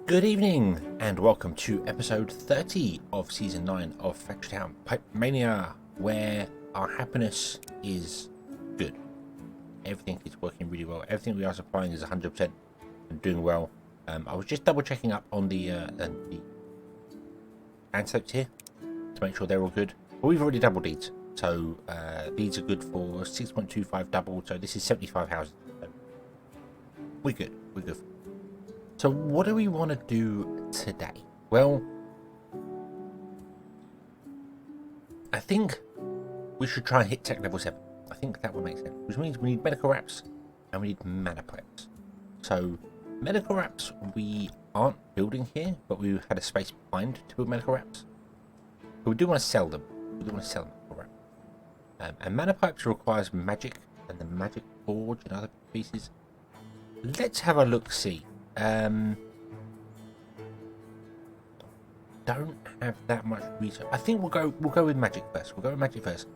Good evening, and welcome to episode 30 of season 9 of Factory Town Pipe Mania, where our happiness is good. Everything is working really well. Everything we are supplying is 100% and doing well. I was just double checking up on the antidotes here to make sure they're all good. But we've already doubled these, so these are good for 6.25 double. So this is 75 houses. So we're good. We're good. So what do we want to do today? Well, I think we should try and hit tech level 7. I think that would make sense, which means we need medical wraps and we need mana pipes. So medical wraps we aren't building here, but we had a space behind to build medical wraps. But we do want to sell them. We do want to sell medical wraps. And mana pipes requires magic and the magic forge and other pieces. Let's have a look see. Don't have that much research. I think we'll go with magic first. We'll go with magic first,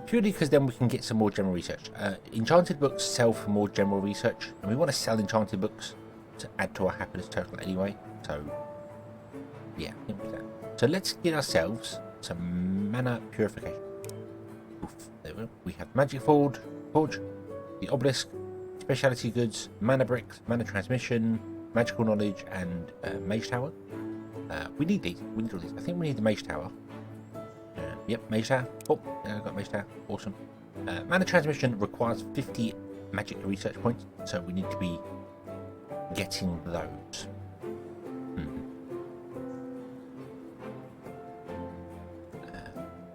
purely because then we can get some more general research. Enchanted books sell for more general research, and we want to sell enchanted books to add to our happiness total anyway. So yeah, I think we can. So let's get ourselves some mana purification. Oof, there we go. We have magic forge, the obelisk, specialty goods, mana bricks, mana transmission, magical knowledge, and mage tower. We need these. We need all these. I think we need the mage tower. Yep, mage tower. Oh, I've got mage tower. Awesome. Mana transmission requires 50 magic research points, so we need to be getting those.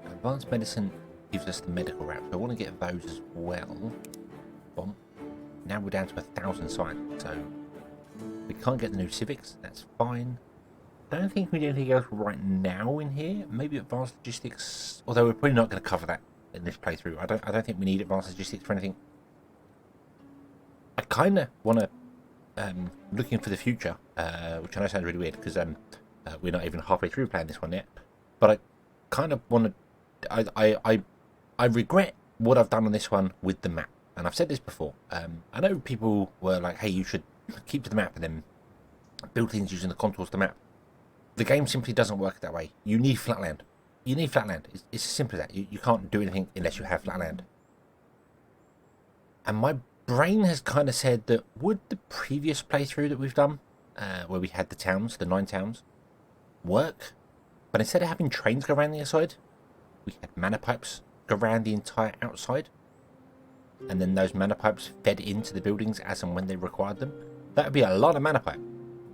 Advanced medicine gives us the medical wrap, so I want to get those as well. Bomb. Now we're down to 1,000 science, so we can't get the new civics. That's fine. I don't think we do anything else right now in here. Maybe advanced logistics, although we're probably not going to cover that in this playthrough. I don't think we need advanced logistics for anything. I kind of want to looking for the future, which I know sounds really weird because we're not even halfway through playing this one yet. But I kind of want to. I regret what I've done on this one with the map. And I've said this before. I know people were like, hey, you should keep to the map and then build things using the contours of the map. The game simply doesn't work that way. You need flat land. You need flat land. It's as simple as that. You can't do anything unless you have flat land. And my brain has kind of said that would the previous playthrough that we've done, where we had the towns, the 9 towns, work? But instead of having trains go around the outside, we had mana pipes go around the entire outside. And then those mana pipes fed into the buildings as and when they required them. That would be a lot of mana pipe.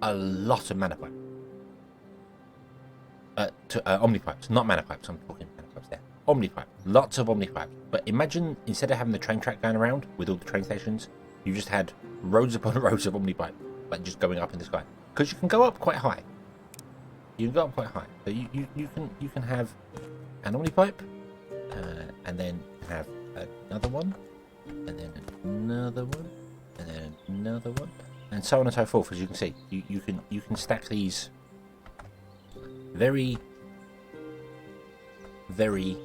A lot of mana pipe. Omnipipes, not mana pipes. I'm talking mana pipes there. Omnipipe. Lots of omnipipes. But imagine instead of having the train track going around with all the train stations, you just had rows upon rows of omnipipe, like just going up in the sky. Because you can go up quite high. You can go up quite high. So you can have an omnipipe, and then have another one. And then another one, and then another one, and so on and so forth. As you can see, you can stack these very, very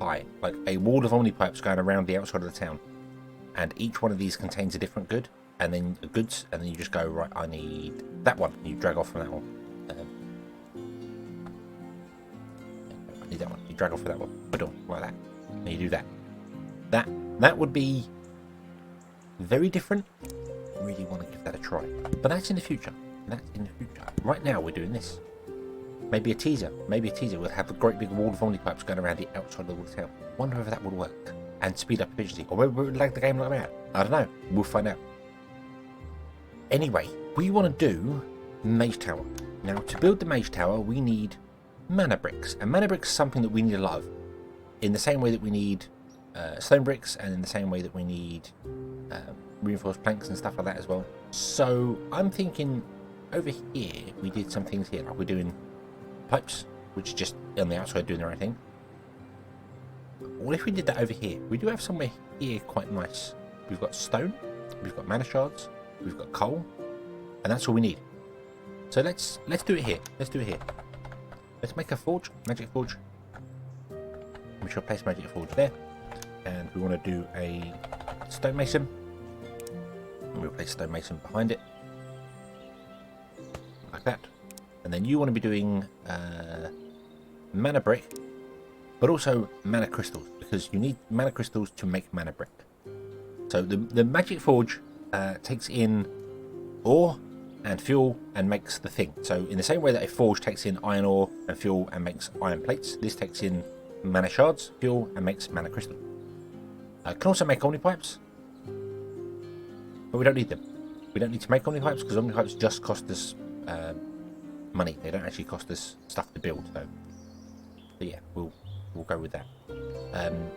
high, like a wall of omnipipes going around the outside of the town, and each one of these contains a different good, and then goods, and then you just go right. I need that one. You drag off from that one. I need that one. You drag off for that one. Boom, like that, and you do that. That would be very different. I really want to give that a try. But that's in the future. That's in the future. Right now we're doing this. Maybe a teaser. We'll have a great big wall of omnipipes going around the outside of the town. Wonder if that would work. And speed up efficiency. Or maybe we would lag the game like that. I don't know. We'll find out. Anyway, we want to do Mage Tower. Now to build the Mage Tower we need mana bricks. And mana bricks is something that we need a lot of. In the same way that we need stone bricks, and in the same way that we need reinforced planks and stuff like that as well. So I'm thinking over here we did some things here, like we're doing pipes, which is just on the outside doing the right thing. What if we did that over here? We do have somewhere here quite nice. We've got stone, we've got mana shards, we've got coal, and that's all we need. So let's do it here. Let's make a forge, magic forge. We shall place magic forge there. And we want to do a stonemason. And we'll place stonemason behind it. that. And then you want to be doing mana brick, but also mana crystals, because you need mana crystals to make mana brick. So the magic forge takes in ore and fuel and makes the thing. So in the same way that a forge takes in iron ore and fuel and makes iron plates, this takes in mana shards, fuel, and makes mana crystal. Can also make Omnipipes, but we don't need them. We don't need to make Omnipipes because Omnipipes just cost us money. They don't actually cost us stuff to build. So yeah, we'll go with that.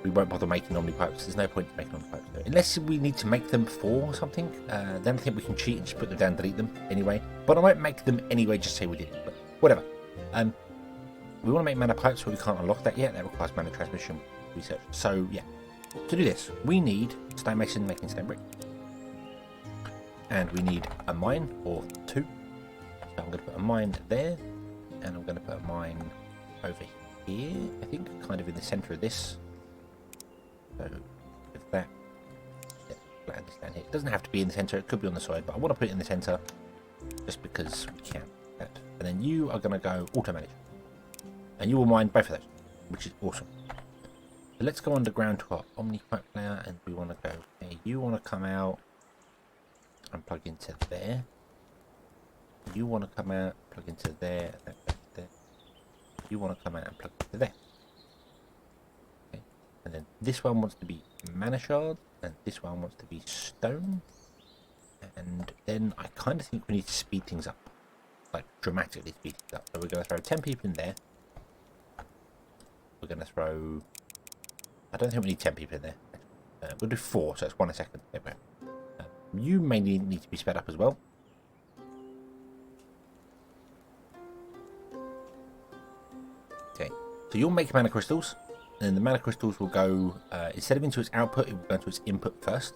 We won't bother making Omnipipes. There's no point in making Omnipipes. So unless we need to make them for something, then I think we can cheat and just put them down and delete them anyway. But I won't make them anyway, just say we did it. But whatever. We want to make mana pipes, but we can't unlock that yet. That requires mana transmission research. So yeah, to do this, we need stonemason making stone brick. And we need a mine or two. So I'm going to put a mine there, and I'm going to put a mine over here, I think, kind of in the centre of this. So if that, land this down here. It doesn't have to be in the centre, it could be on the side, but I want to put it in the centre just because we can. And then you are going to go auto manage, and you will mine both of those, which is awesome. So let's go underground to our Omnipipe layer, and we want to go, okay, you want to come out and plug into there. You want to come out, plug into there, and there. You want to come out and plug into there. Okay. And then this one wants to be mana shards, and this one wants to be stone. And then I kind of think we need to speed things up, like dramatically speed things up. So we're going to throw 10 people in there. We're going to throw, I don't think we need 10 people in there. We'll do 4, so it's 1 a second. There we go. You may need to be sped up as well. Okay, so you'll make mana crystals, and the mana crystals will go, instead of into its output, it will go into its input first.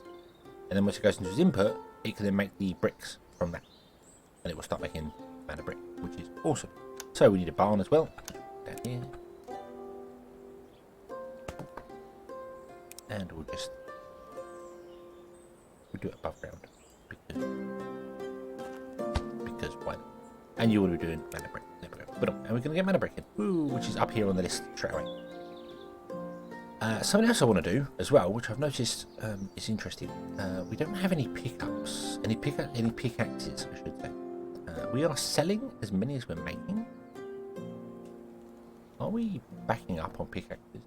And then once it goes into its input, it can then make the bricks from that. And it will start making mana brick, which is awesome. So we need a barn as well. Down here. And we'll just do it above ground because why not? And you want to be doing mana brick. There we go. But and we're going to get mana brick in, which is up here on the list straight away. Something else I want to do as well, which I've noticed is interesting. We don't have any pickups, any pickaxes, I should say. We are selling as many as we're making. Are we backing up on pickaxes?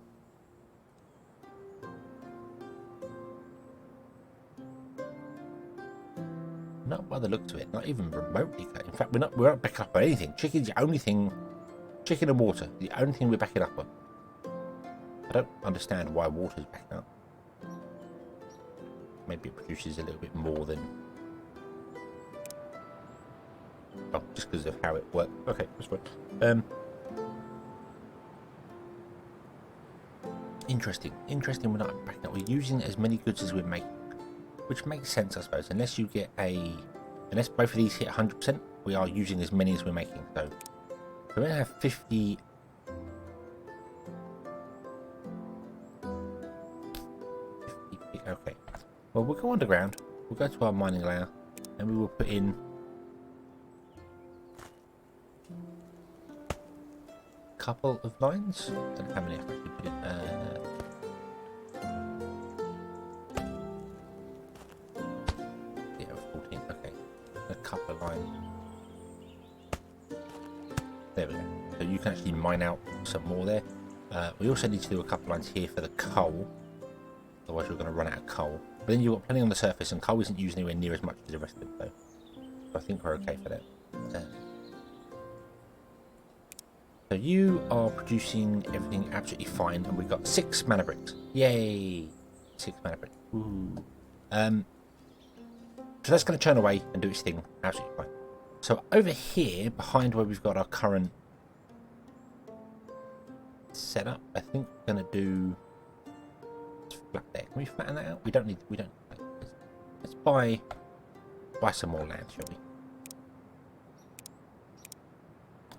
Not by the looks of it, not even remotely. In fact, we're not backing up on anything. Chicken's the only thing. Chicken and water, the only thing we're backing up on. I don't understand why water's backing up. Maybe it produces a little bit more than. Oh, just because of how it works. Okay, that's fine. Interesting. We're not backing up. We're using as many goods as we're making. Which makes sense, I suppose, unless both of these hit 100%, we are using as many as we're making. So we're going to have 50. Okay. Well, we'll go underground. We'll go to our mining layer, and we will put in a couple of lines. I don't know how many I've actually put in. Couple of lines. There we go. So you can actually mine out some more there. We also need to do a couple of lines here for the coal. Otherwise we're going to run out of coal. But then you've got plenty on the surface, and coal isn't used anywhere near as much as the rest of it. So I think we're okay for that. So you are producing everything absolutely fine, and we've got 6 mana bricks. Yay! 6 mana bricks. Ooh. So that's going to churn away and do its thing absolutely fine. So over here, behind where we've got our current setup, I think we're going to do flat there. Can we flatten that out? We don't. Let's buy some more land, shall we?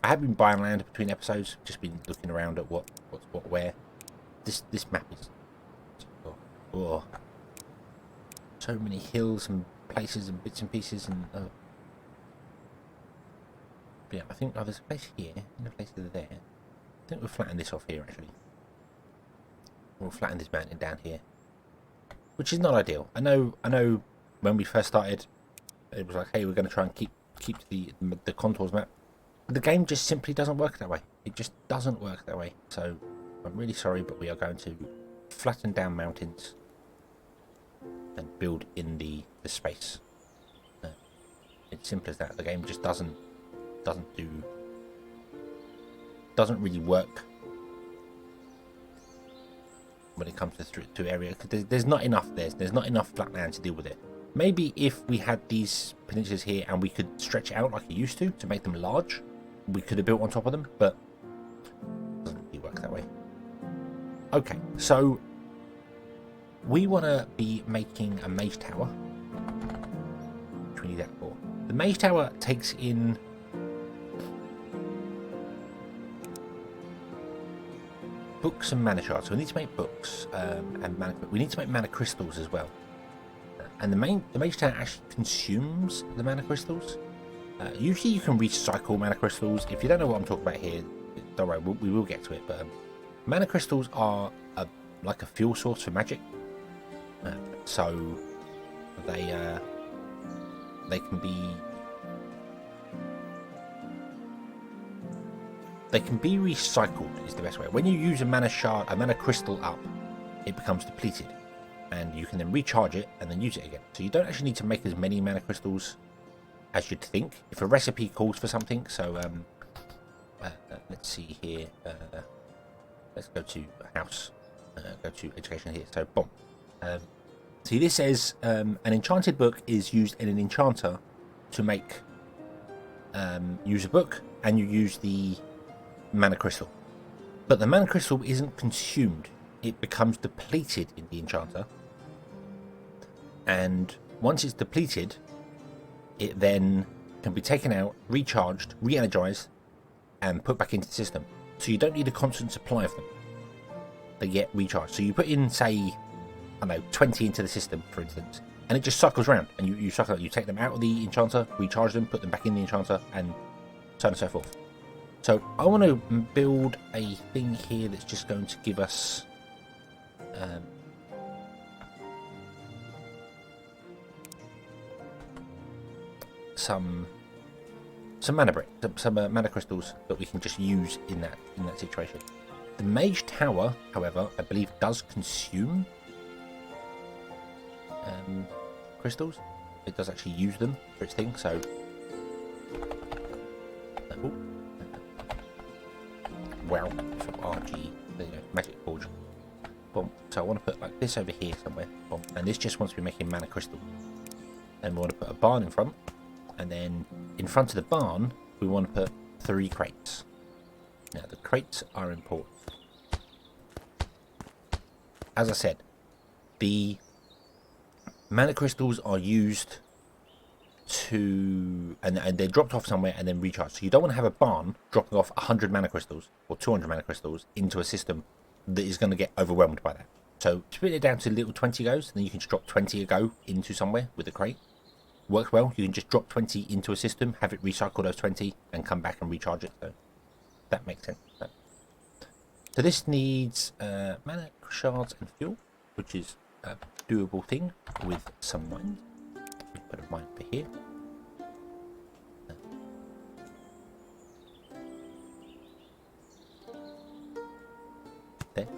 I have been buying land between episodes. Just been looking around at what's what where. This map is. Oh, so many hills and places and bits and pieces, and Yeah, I think there's a place here and a place there. I think we'll flatten this off here actually. We'll flatten this mountain down here, which is not ideal. I know. When we first started, it was like, hey, we're going to try and keep to the contours map. But the game just simply doesn't work that way. It just doesn't work that way. So I'm really sorry, but we are going to flatten down mountains and build in the space. It's simple as that. The game just doesn't really work when it comes to area, because there's not enough there's not enough flat land to deal with it. Maybe if we had these peninsulas here and we could stretch it out like it used to make them large, we could have built on top of them, but it doesn't really work that way. Okay, so we want to be making a mage tower, which we need that for. The mage tower takes in books and mana shards. So we need to make books and mana. We need to make mana crystals as well. And the mage tower actually consumes the mana crystals. Usually you can recycle mana crystals. If you don't know what I'm talking about here, don't worry, we will get to it. But mana crystals are like a fuel source for magic. So they can be recycled is the best way. When you use a mana shard, a mana crystal up, it becomes depleted, and you can then recharge it and then use it again. So you don't actually need to make as many mana crystals as you'd think if a recipe calls for something. So let's see here. Let's go to house. Go to education here. So boom. See, this says an enchanted book is used in an enchanter to make use a book, and you use the mana crystal. But the mana crystal isn't consumed. It becomes depleted in the enchanter. And once it's depleted, it then can be taken out, recharged, re-energized, and put back into the system. So you don't need a constant supply of them. They get recharged. So you put in, say, I don't know, 20 into the system, for instance, and it just cycles around. And you cycle, you take them out of the enchanter, recharge them, put them back in the enchanter, and so on and so forth. So I want to build a thing here that's just going to give us some mana brick, some mana crystals that we can just use in that situation. The mage tower, however, I believe does consume crystals. It does actually use them for its thing. So wow, so RG, there you go, magic forge. Boom. So I want to put like this over here somewhere. Boom. And this just wants to be making mana crystal. And we want to put a barn in front. And then in front of the barn, we want to put 3 crates. Now the crates are important. As I said, the mana crystals are used to, and they're dropped off somewhere and then recharged. So you don't want to have a barn dropping off 100 mana crystals or 200 mana crystals into a system that is going to get overwhelmed by that. So split it down to little 20 goes, and then you can just drop 20 a go into somewhere with a crate. Works well. You can just drop 20 into a system, have it recycle those 20, and come back and recharge it. So that makes sense. So this needs mana shards and fuel, which is a doable thing with some mines. We put a mine over here. There.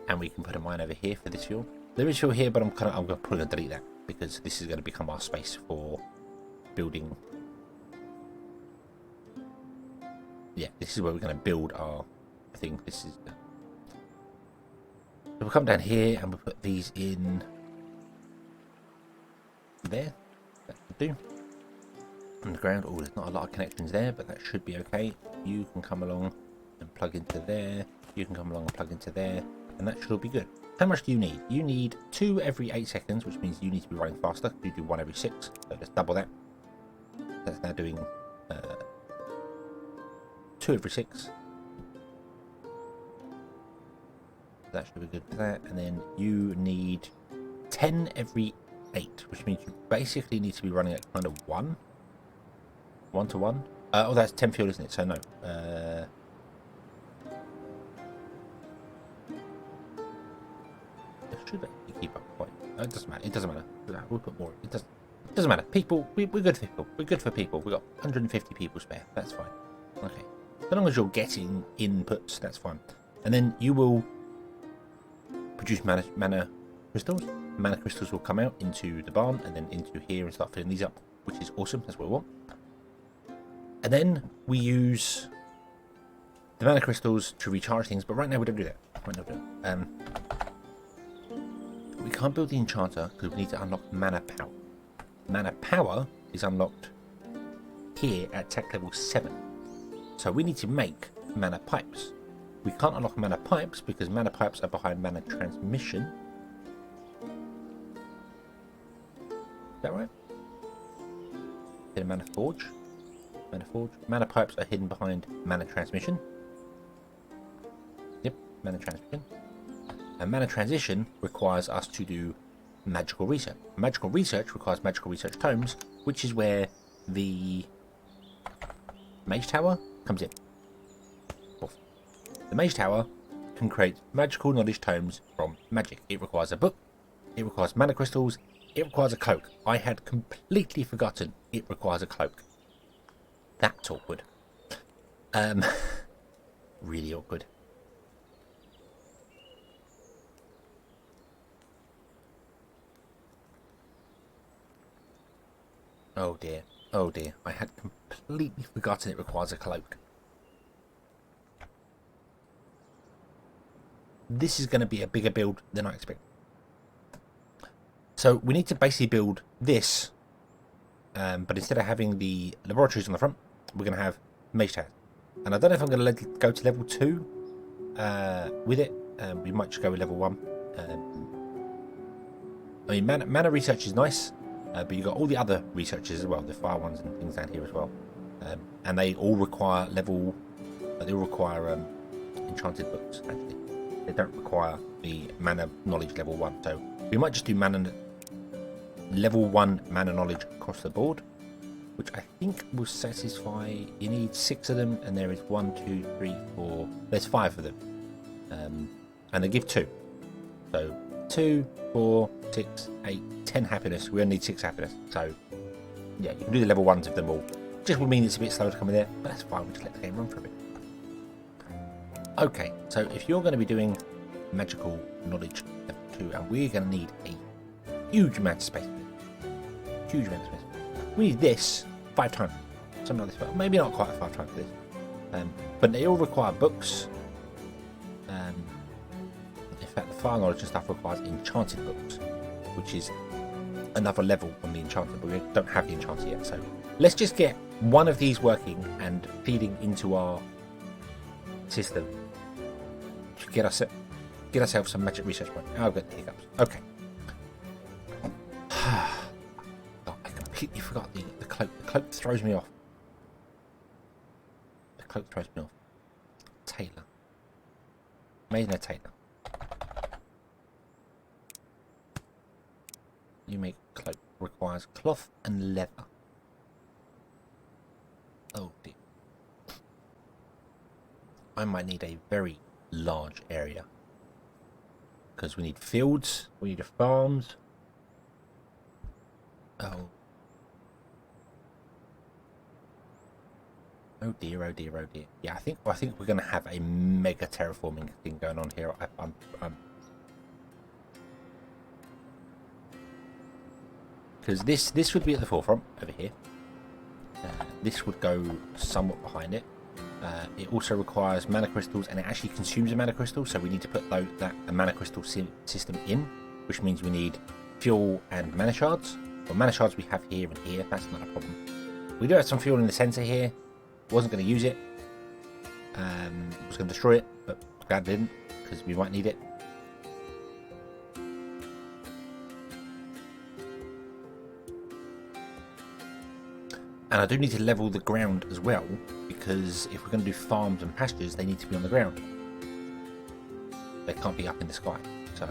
And we can put a mine over here for this fuel. There is fuel here, but I'm probably going to delete that, because this is going to become our space for building. Yeah, this is where we're going to build our thing. This is. So we'll come down here and we'll put these in there. That should do. On the ground. Oh, there's not a lot of connections there, but that should be okay. You can come along and plug into there. You can come along and plug into there, and that should all be good. How much do you need? You need 2 every 8 seconds, which means you need to be running faster. You do 1 every 6, so let's double that. That's now doing 2 every 6. That should be good for that. And then you need 10 every 8, which means you basically need to be running at kind of 1 to 1. Oh, that's 10 fuel, isn't it? So no. Should actually keep up quite. It doesn't matter. It doesn't matter. We'll put more. It doesn't matter. People, we're good for people. We're good for people. We've got 150 people spare. That's fine. Okay. So long as you're getting inputs, that's fine. And then you will produce mana crystals. Mana crystals will come out into the barn and then into here and start filling these up, which is awesome. That's what we want. And then we use the mana crystals to recharge things, but right now we don't do that. Right now we don't. We can't build the enchanter because we need to unlock mana power. Mana power is unlocked here at tech level 7. So we need to make mana pipes. We can't unlock mana pipes because mana pipes are behind mana transmission. Is that right? Then mana forge. Mana forge. Mana pipes are hidden behind mana transmission. Yep, mana transmission. And mana transition requires us to do magical research. Magical research requires magical research tomes, which is where the mage tower comes in. The mage tower can create magical knowledge tomes from magic. It requires a book, it requires mana crystals, it requires a cloak. I had completely forgotten it requires a cloak. That's awkward. Really awkward. Oh dear, oh dear. I had completely forgotten it requires a cloak. This is going to be a bigger build than I expected. So we need to basically build this, but instead of having the laboratories on the front, we're going to have mage towers. And I don't know if I'm going to let it go to level 2 with it. We might just go with level 1. I mean, mana research is nice. But you've got all the other researchers as well, the fire ones and things down here as well. And they all require enchanted books, actually. They don't require the mana knowledge level 1. So we might just do level 1 mana knowledge across the board, which I think will satisfy. You need 6 of them, and there is 1, 2, 3, 4. There's 5 of them. And they give 2. So 2, 4, 6, 8, 10 happiness. We only need 6 happiness. So, yeah, you can do the level 1s of them all. Just will mean it's a bit slow to come in there, but that's fine. We'll just let the game run for a bit. Okay, so if you're going to be doing magical knowledge level 2, and we're going to need a huge amount of space. Huge amount of space. We need this 5 times. Something like this, but maybe not quite 5 times for this. But they all require books. In fact, the fire knowledge and stuff requires enchanted books, which is another level on the enchanter, but we don't have the enchanter yet. So let's just get one of these working and feeding into our system to get ourselves some magic research point. Oh, I've got the hiccups. Okay. Oh, I completely forgot the cloak. The cloak throws me off. The cloak throws me off. Tailor. Made in a tailor. You make cloak. Requires cloth and leather. Oh dear. I might need a very large area. Because we need fields, we need farms. Oh. Oh dear, oh dear, oh dear. Yeah, I think we're going to have a mega terraforming thing going on here. Because this would be at the forefront over here. This would go somewhat behind it. It also requires mana crystals, and it actually consumes a mana crystal, so we need to put that mana crystal system in, which means we need fuel and mana shards. Well, mana shards we have here and here, that's not a problem. We do have some fuel in the center here. Wasn't going to use it. Was going to destroy it, but glad I didn't, because we might need it. And I do need to level the ground as well, because if we're going to do farms and pastures, they need to be on the ground. They can't be up in the sky. So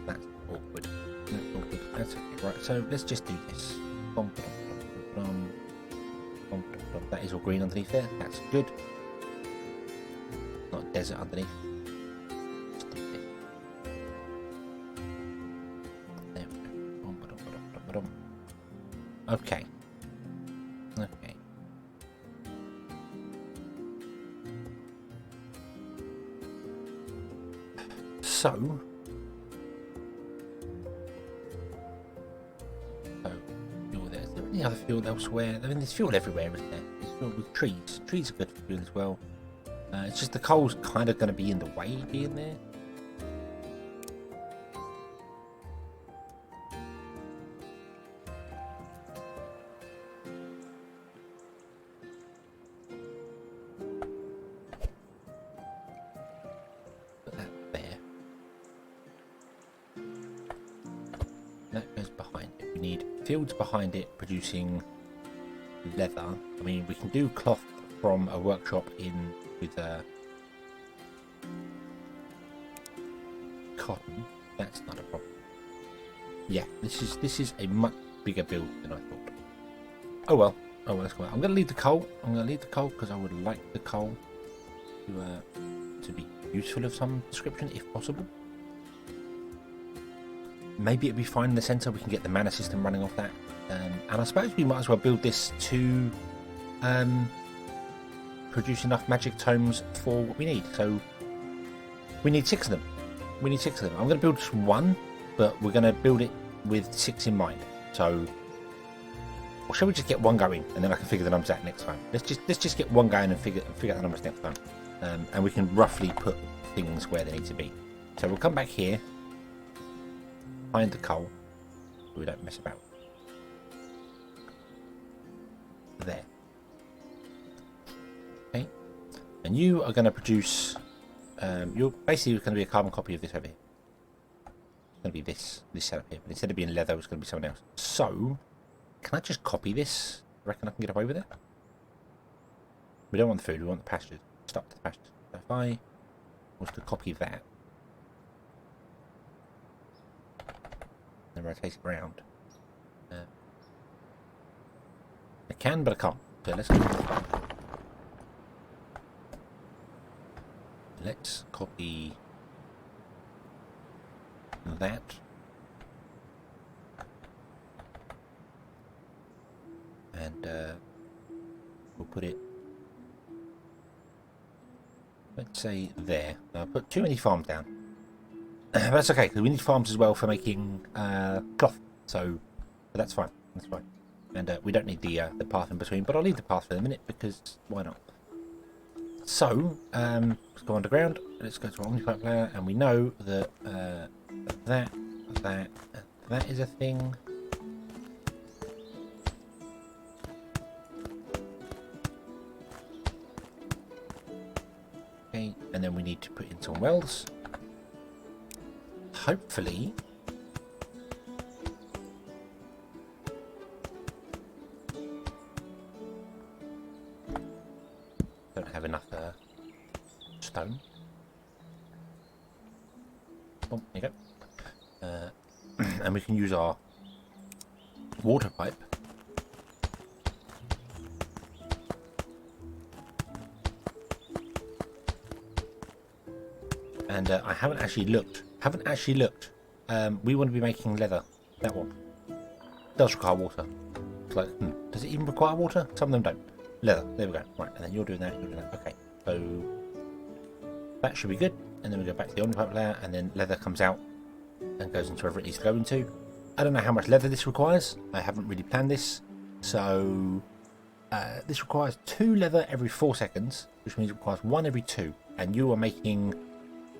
that's awkward. That's awkward. That's okay. Right, so let's just do this. That is all green underneath there. That's good. Not desert underneath. There we go. Okay. Okay. So, fuel there. Is there any other fuel elsewhere? I mean, there's fuel everywhere, isn't there? There's fuel with trees. Trees are good for fuel as well. It's just the coal's kind of going to be in the way being there. Put that there. That goes behind it. We need fields behind it producing leather. I mean, we can do cloth from a workshop in with cotton. That's not a problem. Yeah, this is a much bigger build than I thought. Oh well. Oh well, let's go. I'm going to leave the coal. I'm going to leave the coal because I would like the coal to be useful of some description, if possible. Maybe it'd be fine in the centre. We can get the mana system running off that. And I suppose we might as well build this to produce enough magic tomes for what we need. So we need 6 of them. We need 6 of them. I'm going to build just 1, but we're going to build it with 6 in mind. So, or shall we just get 1 going and then I can figure the numbers out next time? Let's just get 1 going and figure out the numbers next time. And we can roughly put things where they need to be. So we'll come back here, find the coal, so we don't mess about. There. Okay. And you are going to produce. You're basically going to be a carbon copy of this over here. It's going to be this setup here, but instead of being leather, it's going to be something else. So, can I just copy this? I reckon I can get away with it. We don't want the food. We want the pastures. Stop the pastures. So if I was to copy that, then rotate it around. I can, but I can't. So let's go. Let's copy that. And we'll put it, let's say there. I put too many farms down. That's okay, because we need farms as well for making cloth. So that's fine. That's fine. And we don't need the path in between, but I'll leave the path for a minute because why not? So let's go underground. Let's go to our Omnipipes layer, and we know that that is a thing. Okay, and then we need to put in some wells. Hopefully. Don't have enough stone. Oh, there you go. And we can use our water pipe and I haven't actually looked. We want to be making leather. That one does require water. It's like, does it even require water? Some of them don't. Leather. There we go. Right, and then you're doing that. You're doing that. Okay, so that should be good. And then we go back to the Omnipipes layer, and then leather comes out and goes into wherever it needs to go into. I don't know how much leather this requires. I haven't really planned this. So this requires 2 leather every 4 seconds, which means it requires 1 every 2. And you are making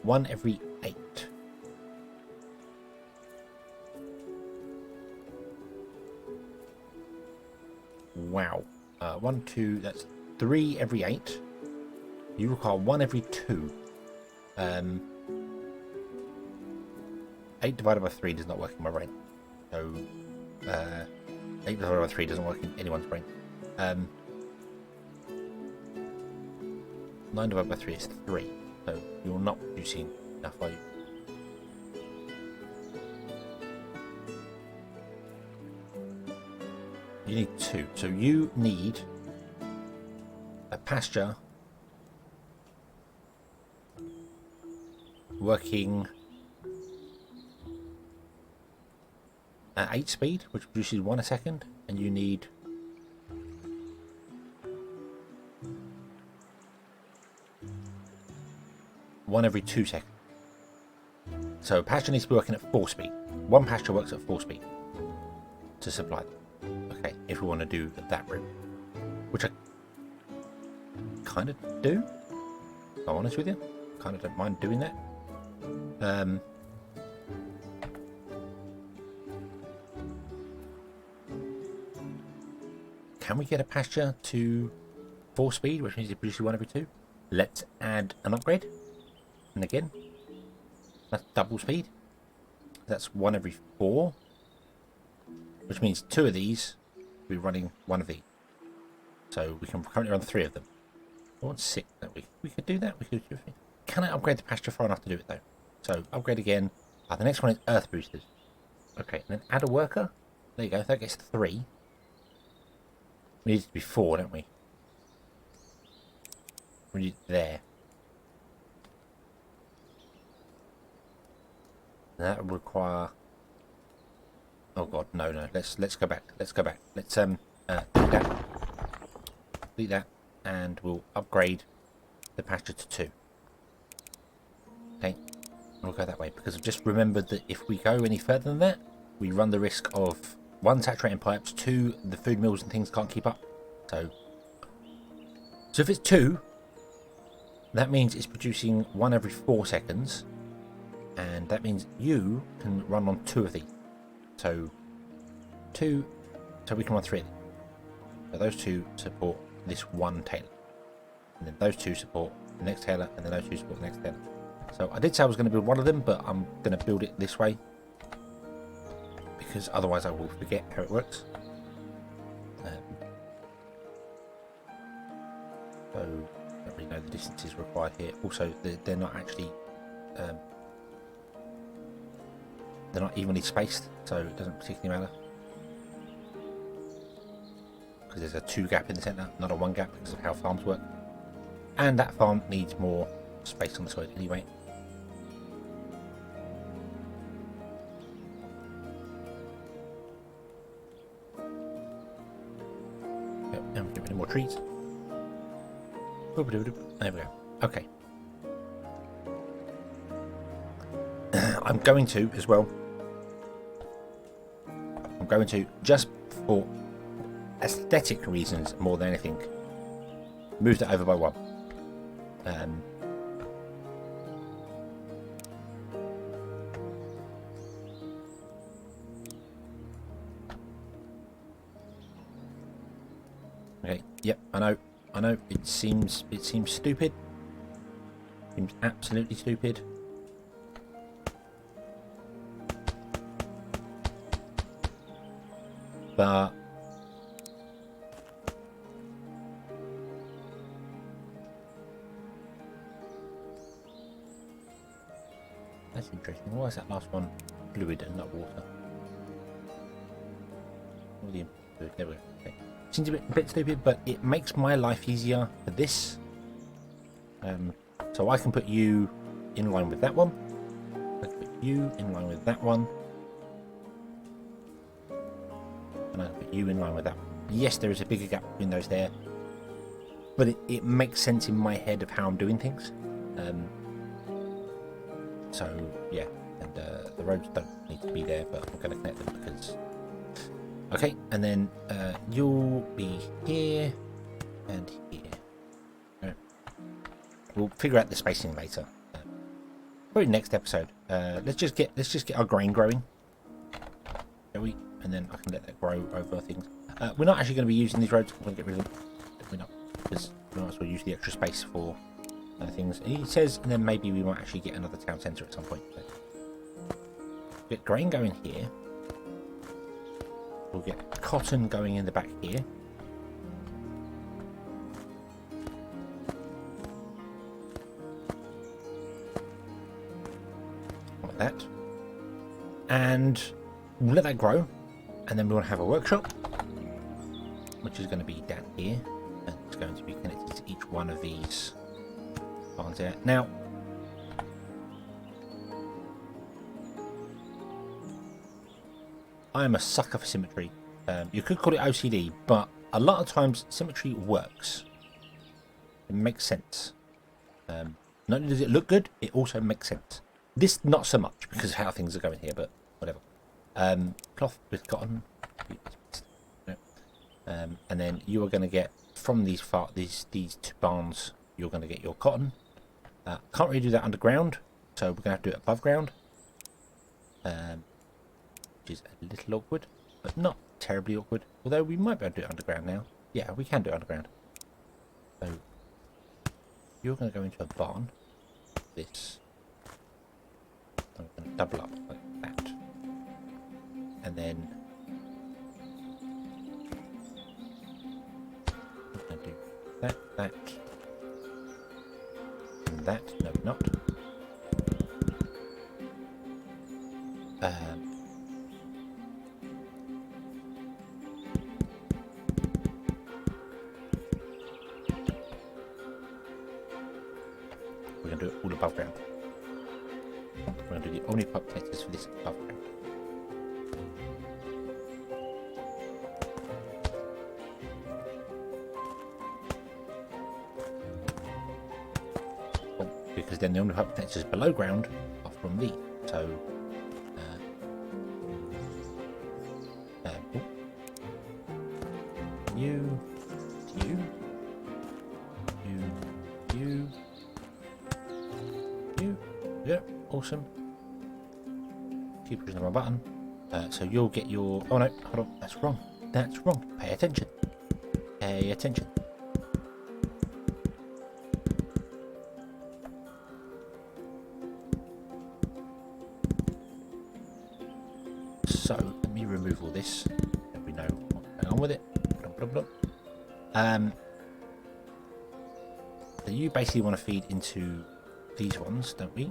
1 every 8. Wow. 1, 2, that's 3 every 8. You require 1 every 2. 8 divided by 3 does not work in my brain. So 8 divided by 3 doesn't work in anyone's brain. 9 divided by 3 is 3. So you're not producing enough, are you? You need 2. So you need pasture working at 8 speed, which produces 1 a second, and you need one every 2 seconds. So pasture needs to be working at 4 speed. One pasture works at 4 speed to supply them. Okay, if we want to do that route, which I kind of do, if I'm honest with you, kind of don't mind doing that. Can we get a pasture to 4 speed, which means it produces 1 every 2? Let's add an upgrade. And again, that's double speed. That's 1 every 4, which means 2 of these will be running 1 of these. So we can currently run 3 of them. I want 6, don't we? We could do that. We could do it. Can I upgrade the pasture far enough to do it though? So upgrade again. The next one is earth boosters. Okay, and then add a worker. There you go. That gets 3. We need it to be 4, don't we? We need it there. That would require. Oh god, no. Let's go back. Let's go back. Let's delete that, and we'll upgrade the pasture to 2. Okay, we'll go that way because I've just remembered that if we go any further than that, we run the risk of 1, saturating pipes, 2, the food mills and things can't keep up. So if it's 2, that means it's producing 1 every 4 seconds. And that means you can run on 2 of these. So 2, so we can run 3 of these. So those 2 support this one tailor. And then those 2 support the next tailor, and then those 2 support the next tailor. So I did say I was going to build one of them, but I'm going to build it this way. Because otherwise I will forget how it works. So I don't really know the distances required here. Also, they're not actually... they're not evenly spaced, so it doesn't particularly matter. Because there's a 2 gap in the centre, not a 1 gap, because of how farms work. And that farm needs more space on the side anyway. Yep, and we get rid of more trees. There we go. Okay. I'm going to, as well, I'm going to, just for aesthetic reasons more than anything, move that over by 1. Okay, yep, I know, it seems stupid. Seems absolutely stupid. But that's interesting. Why is that last one fluid and not water? There we go. Okay. Seems a bit stupid, but it makes my life easier for this. So I can put you in line with that one. I can put you in line with that one. And I can put you in line with that one. Yes, there is a bigger gap between those there. But it makes sense in my head of how I'm doing things. So, yeah. And the roads don't need to be there, but I'm going to connect them because... Okay, and then you'll be here and here. Right. We'll figure out the spacing later. Probably next episode. Let's just get our grain growing, shall we? And then I can let that grow over things. We're not actually going to be using these roads. We're going to get rid of them. We're not, because we might as well use the extra space for things. He says, and then maybe we might actually get another town centre at some point. So, get grain going here. We'll get cotton going in the back here. Like that. And we'll let that grow. And then we want to have a workshop, which is going to be down here. And it's going to be connected to each one of these barns there. Now, I am a sucker for symmetry. You could call it OCD, but a lot of times symmetry works. It makes sense. Not only does it look good, it also makes sense. This not so much because of how things are going here, but whatever. Cloth with cotton. And then you are going to get from these two barns, you're going to get your cotton. Can't really do that underground, so we're going to have to do it above ground. Which is a little awkward, but not terribly awkward. Although we might be able to do it underground now. Yeah, we can do it underground. So you're going to go into a barn. This. I'm going to double up like that. And then I'm going to do that, and that. No, not. We're going to do it all above ground. We're going to do the Omnipipes connectors for this above ground. Because then the Omnipipes connectors below ground are from these. So, you, yeah, awesome. Keep pushing my button. So you'll get your. Oh no, hold on, that's wrong. That's wrong. Pay attention. Pay attention. So let me remove all this. So we know what's going on with it. So you basically want to feed into these ones, don't we?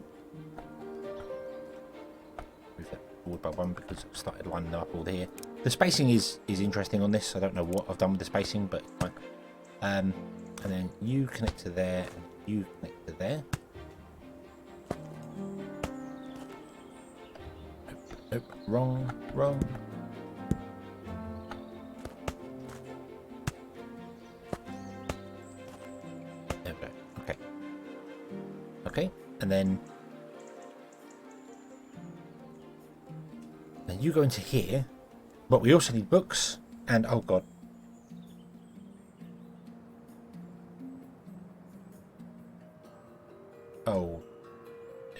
Move that forward by one because I've started lining them up all here. The spacing is interesting on this. I don't know what I've done with the spacing, but it's fine. And then you connect to there, and you connect to there. Nope, wrong. There we go. Okay, and then you go into here, but we also need books and oh god.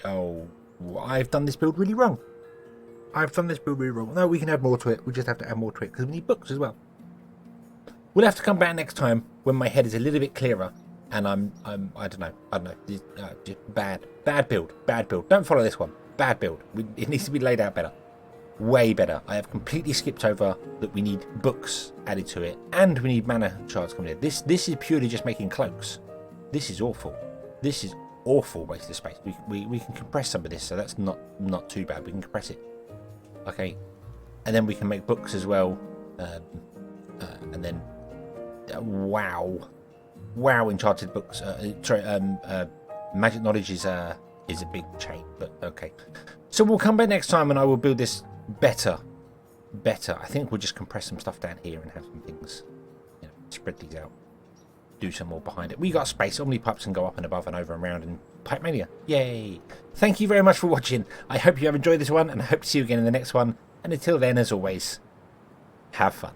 Oh, I've done this build really wrong. No, we can add more to it. We just have to add more to it because we need books as well. We'll have to come back next time when my head is a little bit clearer and I don't know. Just bad build. Don't follow this one. Bad build. It needs to be laid out better. Way better. I have completely skipped over that we need books added to it and we need mana shards coming in. This is purely just making cloaks. This is awful. This is awful waste of space. We can compress some of this, so that's not too bad. We can compress it. Okay, and then we can make books as well, and then wow, enchanted books. Magic knowledge is a big chain, but okay. So we'll come back next time, and I will build this better. I think we'll just compress some stuff down here and have some things, spread these out. Do some more behind it. We got space. Omnipipes can go up and above and over and around in Pipe Mania. Yay! Thank you very much for watching. I hope you have enjoyed this one and I hope to see you again in the next one. And until then, as always, have fun.